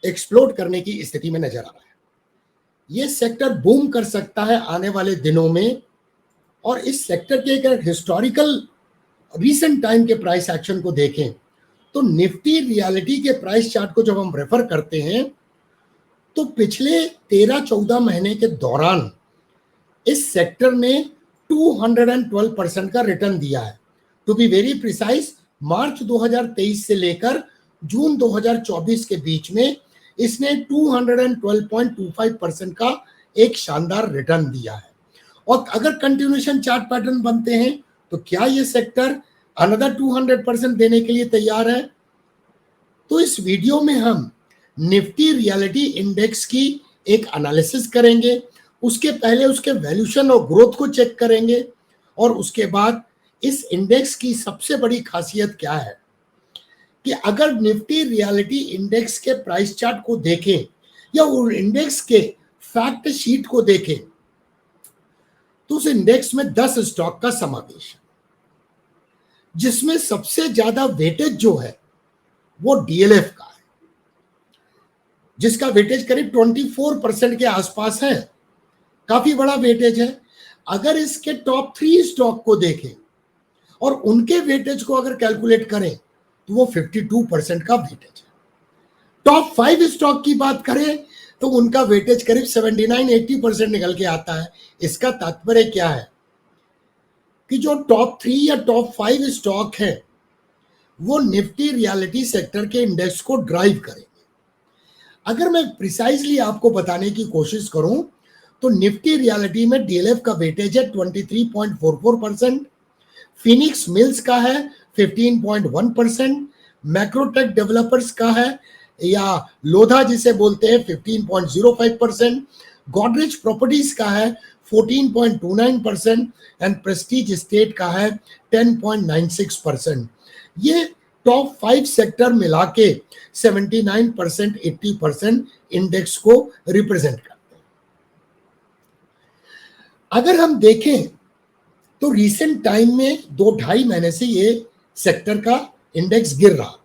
Explode करने की स्थिति में नजर आ रहा है। ये सेक्टर बूम कर सकता है आने वाले दिनों में, और इस सेक्टर के एक हिस्टोरिकल रीसेंट टाइम के प्राइस एक्शन को देखें तो निफ्टी रियलिटी के प्राइस चार्ट को जब हम रेफर करते हैं तो पिछले 13-14 महीने के दौरान इस सेक्टर ने 212% का रिटर्न दिया है। टू बी वेरी प्रिसाइज, मार्च 2023 से लेकर जून 2024 के बीच में इसने 212.25% का एक शानदार रिटर्न दिया है। और अगर कंटिन्यूएशन चार्ट पैटर्न बनते हैं तो क्या ये सेक्टर अनदर 200% देने के लिए तैयार है? तो इस वीडियो में हम निफ्टी रियलिटी इंडेक्स की एक एनालिसिस करेंगे, उसके पहले उसके वैल्यूएशन और ग्रोथ को चेक करेंगे, और उसके बाद इस इंडेक्स की सबसे बड़ी खासियत क्या है कि अगर निफ्टी रियलिटी इंडेक्स के प्राइस चार्ट को देखें या उस इंडेक्स के फैक्ट शीट को देखें तो उस इंडेक्स में 10 स्टॉक का समावेश है, जिसमें सबसे ज्यादा वेटेज जो है वो डीएलएफ का है, जिसका वेटेज करीब 24% के आसपास है। काफी बड़ा वेटेज है। अगर इसके टॉप 3 स्टॉक को देखें और उनके वेटेज को अगर कैलकुलेट करें तो वो 52% का वेटेज है। टॉप 5 स्टॉक की बात करें तो उनका वेटेज करीब 79-80% निकल के आता है। इसका तात्पर्य क्या है कि जो टॉप 3 या टॉप 5 स्टॉक है वो निफ्टी रियलिटी सेक्टर के इंडेक्स को ड्राइव करेंगे। अगर मैं प्रिसाइजली आपको बताने की कोशिश करूं तो निफ्टी रियलिटी में डीएलएफ का वेटेज है 23.44%, फिनिक्स मिल्स का है 15.1%, मैक्रोटेक डेवलपर्स का है या लोधा जिसे बोलते हैं 15.05%, गॉडरेज प्रॉपर्टीज का है 14.29% एंड प्रेस्टीज स्टेट का है 10.96%। ये टॉप 5 सेक्टर मिला के 79% 80% इंडेक्स को रिप्रेजेंट करते हैं। अगर हम देखें तो रीसेंट टाइम में 2-2.5 महीने से ये सेक्टर का इंडेक्स गिर रहा था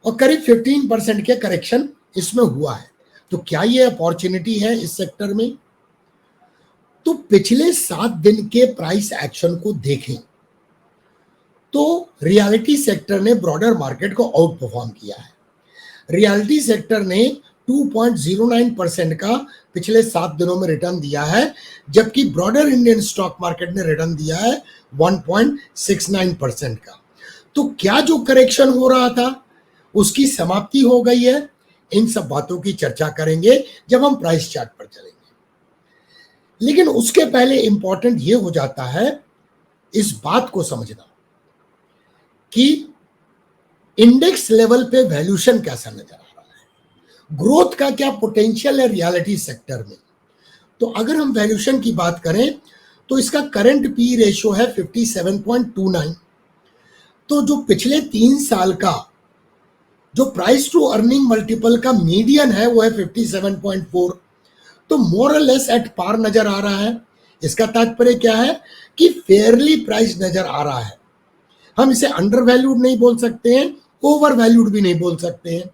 और करीब 15% के करेक्शन इसमें हुआ है। तो क्या ये अपॉर्चुनिटी है इस सेक्टर में? तो पिछले 7 दिन के प्राइस एक्शन को देखें तो रियलिटी सेक्टर ने ब्रॉडर मार्केट को आउट परफॉर्म किया है। रियलिटी सेक्टर ने 2.09% का पिछले 7 दिनों में रिटर्न दिया है, जबकि ब्रॉडर इंडियन स्टॉक मार्केट ने रिटर्न दिया है 1.69% का। तो क्या जो करेक्शन हो रहा था उसकी समाप्ति हो गई है? इन सब बातों की चर्चा करेंगे जब हम प्राइस चार्ट पर चलेंगे। लेकिन उसके पहले इंपॉर्टेंट ये हो जाता है इस बात को समझना कि इंडेक्स लेवल पे वैल्यूएशन कैसा नजर आ रहा है, ग्रोथ का क्या पोटेंशियल है रियलिटी सेक्टर में। तो अगर हम वैल्यूएशन की बात करें तो इसका करंट पी रेशियो है 57.29। तो जो पिछले 3 साल का जो प्राइस टू अर्निंग मल्टीपल का मीडियन है वो है 57.4। तो मोर और लेस एट पार नजर आ रहा है। इसका तात्पर्य क्या है कि फेयरली प्राइस नजर आ रहा है। हम इसे अंडर वैल्यूड नहीं बोल सकते हैं, ओवर वैल्यूड भी नहीं बोल सकते हैं।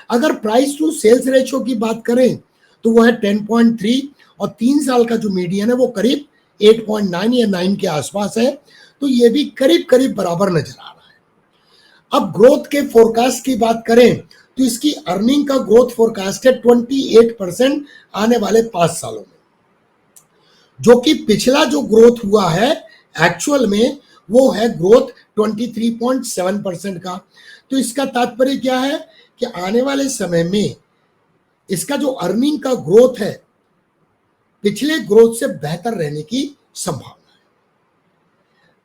अगर प्राइस टू सेल्स रेशियो की बात करें तो वो है 10.3 और 3 साल का जो मीडियन है वो करीब 8.9 या 9 के आसपास है। तो ये भी करीब करीब बराबर नजर आ रहा है। अब ग्रोथ के फोरकास्ट की बात करें तो इसकी अर्निंग का ग्रोथ फोरकास्ट है 28% आने वाले 5 सालों में, जो कि पिछला जो ग्रोथ हुआ है एक्चुअल में वो है ग्रोथ 23.7% का। तो इसका तात्पर्य क्या है कि आने वाले समय में इसका जो अर्निंग का ग्रोथ है पिछले ग्रोथ से बेहतर रहने की संभावना है।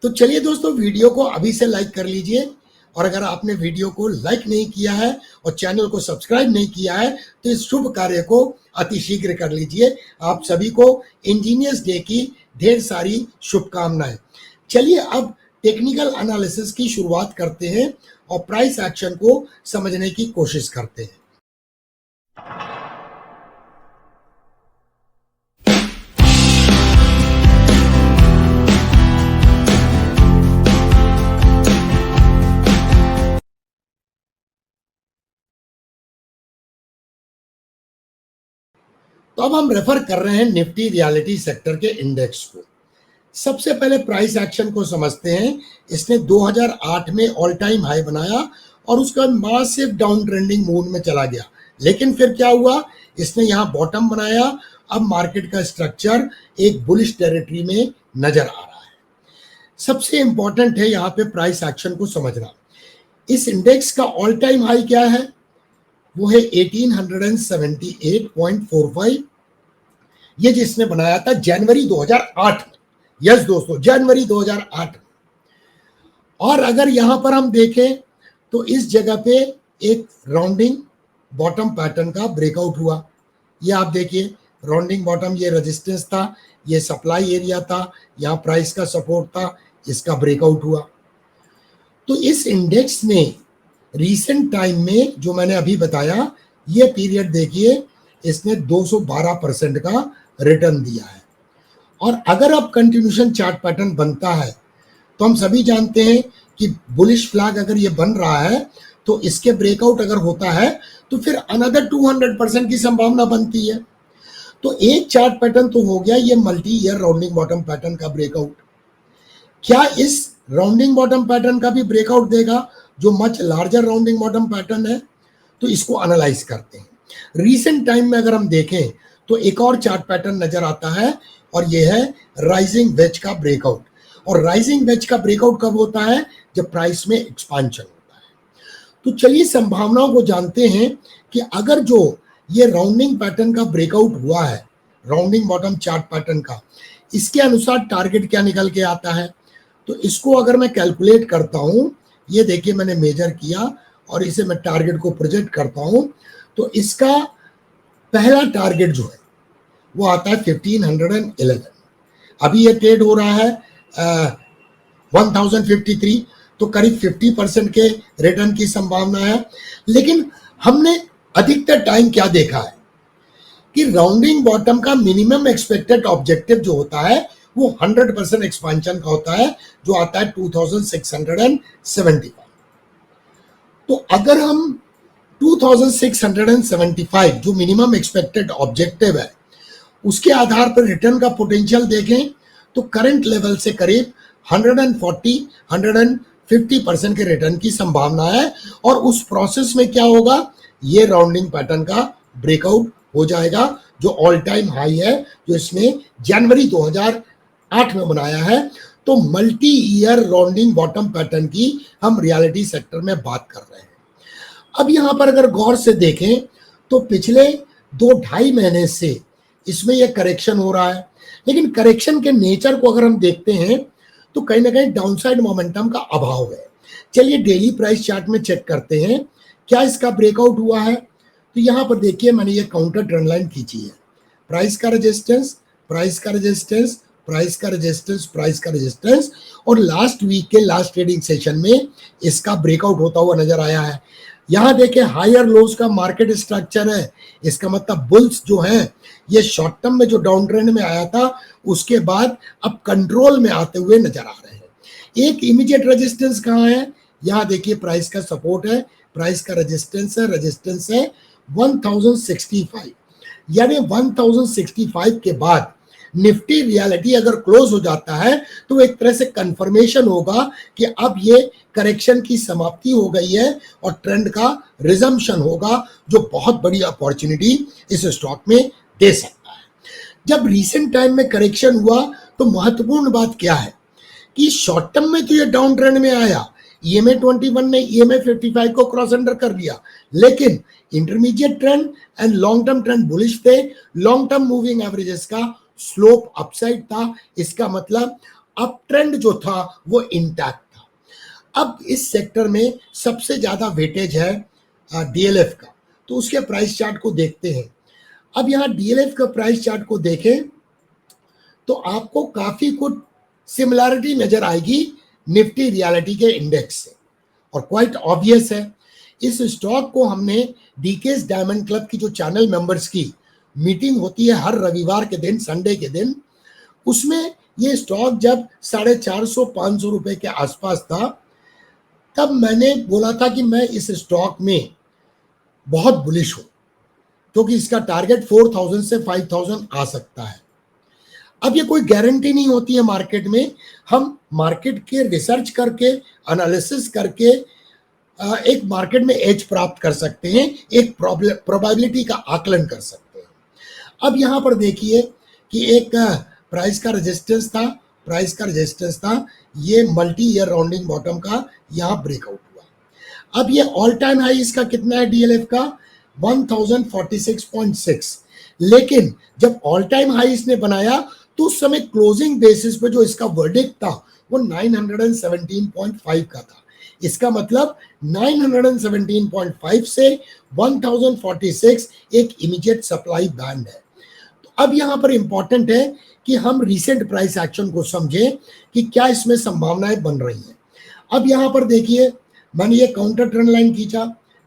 तो चलिए दोस्तों, वीडियो को अभी से लाइक कर लीजिए, और अगर आपने वीडियो को लाइक नहीं किया है और चैनल को सब्सक्राइब नहीं किया है तो इस शुभ कार्य को अतिशीघ्र कर लीजिए। आप सभी को इंजीनियर्स डे की ढेर सारी शुभकामनाएं। चलिए अब टेक्निकल एनालिसिस की शुरुआत करते हैं और प्राइस एक्शन को समझने की कोशिश करते हैं। तो अब हम रेफर कर रहे हैं निफ्टी रियलिटी सेक्टर के इंडेक्स को। सबसे पहले प्राइस एक्शन को समझते हैं। इसने 2008 में ऑल टाइम हाई बनाया और उसका मासिव डाउन ट्रेंडिंग मूड में चला गया, लेकिन फिर क्या हुआ, इसने यहाँ बॉटम बनाया। अब मार्केट का स्ट्रक्चर एक बुलिश टेरिटरी में नजर आ रहा है। सबसे इंपॉर्टेंट है यहाँ पे प्राइस एक्शन को समझना। इस इंडेक्स का ऑल टाइम हाई क्या है, वो है 1878.45। ये जिसने बनाया था जनवरी 2008 में। यस दोस्तों, जनवरी 2008 में। और अगर यहां पर हम देखें तो इस जगह पे एक राउंडिंग बॉटम पैटर्न का ब्रेकआउट हुआ। ये आप देखिए, राउंडिंग बॉटम, ये रेजिस्टेंस था, ये सप्लाई एरिया था, यहाँ प्राइस का सपोर्ट था, इसका ब्रेकआउट हुआ। तो इस इंडेक्स ने रीसेंट टाइम में जो मैंने अभी बताया, ये पीरियड देखिए, इसने 212% का रिटर्न दिया है। और अगर अब कंटिन्यूशन चार्ट पैटर्न बनता है तो हम सभी जानते हैं कि बुलिश फ्लैग अगर ये बन रहा है तो इसके ब्रेकआउट अगर होता है तो फिर अनदर 200% की संभावना बनती है। तो एक चार्ट पैटर्न तो हो गया ये multi year rounding bottom pattern का ब्रेकआउट। क्या इस राउंडिंग बॉटम पैटर्न का भी ब्रेकआउट देगा जो much larger rounding bottom pattern है? तो इसको एनालाइज करते हैं। रीसेंट टाइम में अगर हम देखें तो एक और चार्ट पैटर्न नजर आता है और यह है राइजिंग वेज का ब्रेकआउट। और राइजिंग वेज का ब्रेकआउट कब होता है? जब प्राइस में एक्सपांशन होता है। तो चलिए संभावनाओं को जानते हैं कि अगर जो ये राउंडिंग पैटर्न का ब्रेकआउट हुआ है, राउंडिंग बॉटम चार्ट पैटर्न का, इसके अनुसार टारगेट क्या निकल के आता है। तो इसको अगर मैं कैलकुलेट करता हूं, ये देखिए मैंने मेजर किया और इसे मैं टारगेट को प्रोजेक्ट करता हूं, तो इसका पहला टारगेट जो है वो आता है 1511। अभी ये ट्रेड हो रहा है 1053, तो करीब 50% के रिटर्न की संभावना है। लेकिन हमने अधिकतर टाइम क्या देखा है कि राउंडिंग बॉटम का मिनिमम एक्सपेक्टेड ऑब्जेक्टिव जो होता है वो 100% एक्सपांशन का होता है, जो आता है 2675। तो अगर हम 2675 जो मिनिमम एक्सपेक्टेड ऑब्जेक्टिव है उसके आधार पर रिटर्न का पोटेंशियल देखें तो करंट लेवल से करीब 150% के रिटर्न की संभावना है। और उस प्रोसेस में क्या होगा, ये राउंडिंग पैटर्न का ब्रेकआउट हो जाएगा जो ऑल टाइम हाई है, जो इसने जनवरी 2008 में बनाया है। तो multi year rounding bottom pattern की हम रियलिटी सेक्टर में बात कर रहे हैं। अब यहां पर अगर गौर से देखें तो पिछले 2-2.5 महीने से इसमें यह करेक्शन हो रहा है, लेकिन करेक्शन के नेचर को अगर हम देखते हैं तो कहीं ना कहीं डाउनसाइड मोमेंटम का अभाव है। चलिए डेली प्राइस चार्ट में चेक करते हैं क्या इसका ब्रेकआउट हुआ है। तो यहां पर देखिए मैंने ये काउंटर ट्रेंड लाइन खींची है, प्राइस का रेजिस्टेंस, प्राइस का रेजिस्टेंस, प्राइस का रेजिस्टेंस, प्राइस का रेजिस्टेंस, और लास्ट वीक के लास्ट ट्रेडिंग सेशन में इसका ब्रेकआउट होता हुआ नजर आया है। यहां देखें हायर लोज का मार्केट स्ट्रक्चर है, इसका मतलब बुल्स जो है ये शॉर्ट टर्म में जो डाउन ट्रेंड में आया था उसके बाद अब कंट्रोल में आते हुए नजर आ रहे हैं। एक इमीडिएट रेजिस्टेंस कहां है, यहां देखिए प्राइस का सपोर्ट है, प्राइस का रेजिस्टेंस है 1065। यानी 1065 के बाद निफ्टी रियलिटी अगर क्लोज हो जाता है तो एक तरह से कंफर्मेशन होगा कि अब ये करेक्शन की समाप्ति हो गई है और ट्रेंड का रिजम्पशन होगा, जो बहुत बड़ी अपॉर्चुनिटी इस स्टॉक में दे सकता है। जब रीसेंट टाइम में करेक्शन हुआ तो महत्वपूर्ण बात क्या है कि शॉर्ट टर्म में तो ये डाउन ट्रेंड में आया, EMA 21 ने EMA 55 को क्रॉस अंडर कर लिया, लेकिन intermediate trend and long term trend bullish थे। लॉन्ग टर्म मूविंग एवरेजेस का स्लोप अपसाइड था, इसका मतलब अप ट्रेंड जो था वो इंटैक्ट था। अब इस सेक्टर में सबसे ज्यादा वेटेज है DLF का, तो उसके प्राइस चार्ट को देखते हैं। अब यहाँ DLF का प्राइस चार्ट को देखें तो आपको काफी कुछ सिमिलैरिटी नजर आएगी निफ्टी रियलिटी के इंडेक्स से, और क्वाइट ऑब्वियस है। इस स्टॉक को हमने डीकेस डायमंड क्लब की जो चैनल मेंबर्स की मीटिंग होती है हर रविवार के दिन, संडे के दिन, उसमें ये स्टॉक जब 450-500 रुपए के आसपास था तब मैंने बोला था कि मैं इस स्टॉक में बहुत बुलिश हूं। क्योंकि इसका टारगेट 4000 से 5000 आ सकता है। अब ये कोई गारंटी नहीं होती है मार्केट में, हम मार्केट के रिसर्च करके, एनालिसिस करके एक मार्केट में एज प्राप्त कर सकते हैं, एक प्रोबेबिलिटी का आकलन कर सकते हैं। अब यहां पर देखिए कि एक प्राइस का रेजिस्टेंस था, ये मल्टी ईयर राउंडिंग बॉटम का यहां ब्रेकआउट हुआ। अब ये ऑल टाइम हाई इसका कितना है डीएलएफ का 1046.6, लेकिन जब ऑल टाइम हाई इसने बनाया तो उस समय क्लोजिंग बेसिस पे जो इसका वर्डिक्ट था वो 917.5 का था। इसका मतलब 917.5 से 1046 एक इमीडिएट सप्लाई बैंड है। तो अब यहां पर इंपॉर्टेंट है कि हम रीसेंट प्राइस एक्शन को समझें कि क्या इसमें संभावनाएं बन रही हैं। अब यहां पर देखिए मैंने ये काउंटर ट्रेंड लाइन खींचा,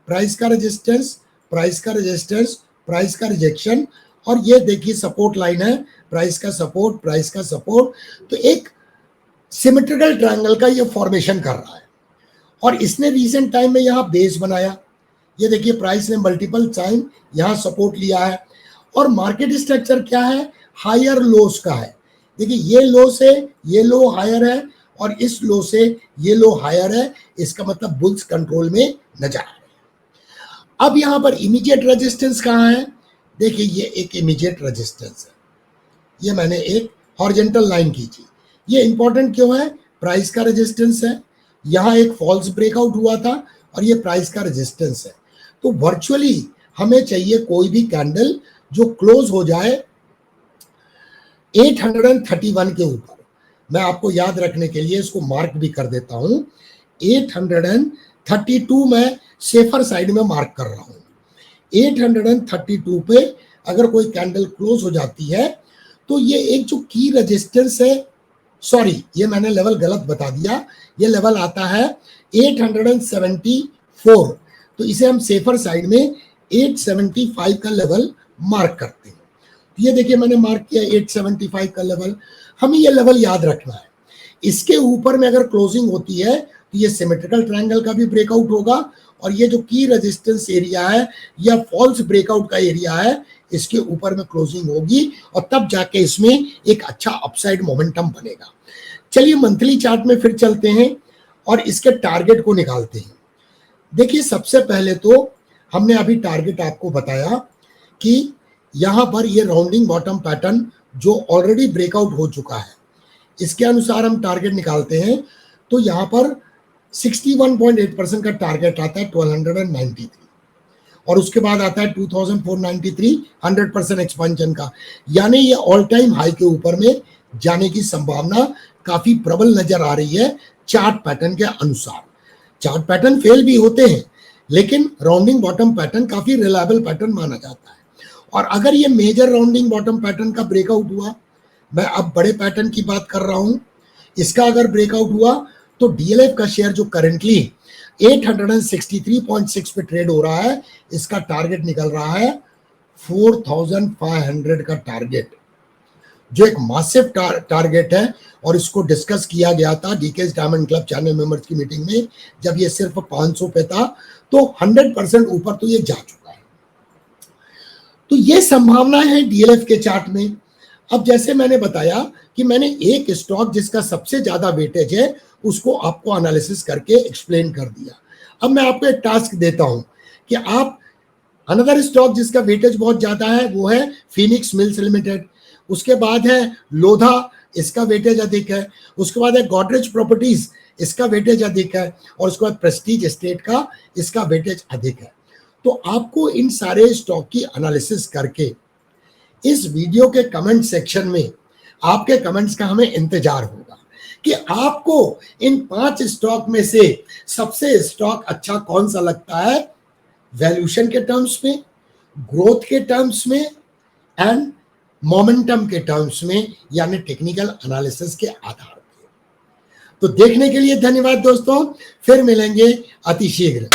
प्राइस का रेजिस्टेंस, प्राइस का रेजिस्टेंस, प्राइस का रिजेक्शन, और ये देखिए सपोर्ट लाइन है, प्राइस का सपोर्ट, प्राइस का सपोर्ट। तो एक सिमेट्रिकल ट्रायंगल का ये फॉर्मेशन कर रहा है और इसने रीसेंट टाइम में यहाँ बेस बनाया। ये देखिए प्राइस ने मल्टीपल टाइम यहाँ सपोर्ट लिया है और मार्केट स्ट्रक्चर क्या है, हायर लोस का है। देखिए ये लो से ये लो हायर है और इस लो से ये लो हायर है, इसका मतलब बुल्स कंट्रोल में नजर आ रहे हैं। अब यहां पर इमीडिएट रेजिस्टेंस कहां है, देखिए ये एक इमीडिएट रेजिस्टेंस है, ये मैंने एक हॉरिजॉन्टल लाइन खींची। ये इंपॉर्टेंट क्यों है, प्राइस का रेजिस्टेंस है, यहाँ एक फॉल्स ब्रेकआउट हुआ था और ये प्राइस का रेजिस्टेंस है। तो वर्चुअली हमें चाहिए कोई भी कैंडल जो क्लोज हो जाए 831 के ऊपर। मैं आपको याद रखने के लिए इसको मार्क भी कर देता हूं, 832 में सेफर साइड में मार्क कर रहा हूं। 832 पे अगर कोई कैंडल क्लोज हो जाती है तो ये एक जो की रेजिस्टेंस है, सॉरी ये मैंने लेवल गलत बता दिया, ये लेवल आता है 874, तो इसे हम सेफर साइड में 875 का लेवल मार्क करते हैं। ये देखिए मैंने मार्क किया 875 का लेवल, हमें ये लेवल याद रखना है। इसके ऊपर में अगर क्लोजिंग होती है तो ये सिमेट्रिकल ट्रायंगल का भी ब्रेकआउट होगा और ये जो की रेजिस्टेंस एरिया है या फॉल्स ब्रेकआउट का एरिया है, इसके ऊपर में क्लोजिंग होगी और तब जाके इसमें एक अच्छा अपसाइड मोमेंटम बनेगा। चलिए मंथली चार्ट में फिर चलते हैं और इसके टारगेट को निकालते हैं। देखिए सबसे पहले तो हमने अभी टारगेट आपको बताया कि यहां पर ये राउंडिंग बॉटम पैटर्न जो ऑलरेडी ब्रेकआउट हो चुका है, इसके अनुसार हम टारगेट निकालते हैं। तो यहां पर 61.8% का टारगेट आता है 1293 और उसके बाद आता है 2493 100% एक्सपेंशन का, यानी ये ऑल टाइम हाई के ऊपर में जाने की संभावना काफी प्रबल नजर आ रही है चार्ट पैटर्न के अनुसार। चार्ट पैटर्न फेल भी होते हैं लेकिन राउंडिंग बॉटम पैटर्न काफी रिलायबल पैटर्न माना जाता है। और अगर ये मेजर राउंडिंग बॉटम पैटर्न का ब्रेकआउट हुआ, मैं अब बड़े पैटर्न की बात कर रहा हूं, इसका अगर ब्रेकआउट हुआ तो डीएलएफ का शेयर जो करेंटली 863.6 पे ट्रेड हो रहा है, इसका टारगेट निकल रहा है 4500 का टारगेट, जो एक मासिव टारगेट है। और इसको डिस्कस किया गया था DKS diamond club channel members की मीटिंग में, जब ये सिर्फ 500 पे था, तो 100% ऊपर तो ये जा चुका है। तो ये संभावना है डीएलएफ के चार्ट में। अब जैसे मैंने बताया कि मैंने एक स्टॉक जिसका सबसे ज्यादा वेटेज है उसको आपको एनालिसिस करके एक्सप्लेन कर दिया। अब मैं आपको एक टास्क देता हूं कि आप अनदर स्टॉक जिसका वेटेज बहुत ज्यादा है वो है फिनिक्स मिल्स लिमिटेड, उसके बाद है लोधा, इसका वेटेज अधिक है, उसके बाद है गोदरेज प्रॉपर्टीज, इसका वेटेज अधिक है, और उसके बाद प्रेस्टीज एस्टेट का इसका वेटेज अधिक है। तो आपको इन सारे स्टॉक की एनालिसिस करके इस वीडियो के कमेंट सेक्शन में आपके कमेंट्स का हमें इंतजार होगा कि आपको इन 5 स्टॉक में से सबसे स्टॉक अच्छा कौन सा लगता है, वैल्यूएशन के टर्म्स में, ग्रोथ के टर्म्स में एंड मोमेंटम के टर्म्स में, यानी टेक्निकल एनालिसिस के आधार पर। तो देखने के लिए धन्यवाद दोस्तों, फिर मिलेंगे अति शीघ्र।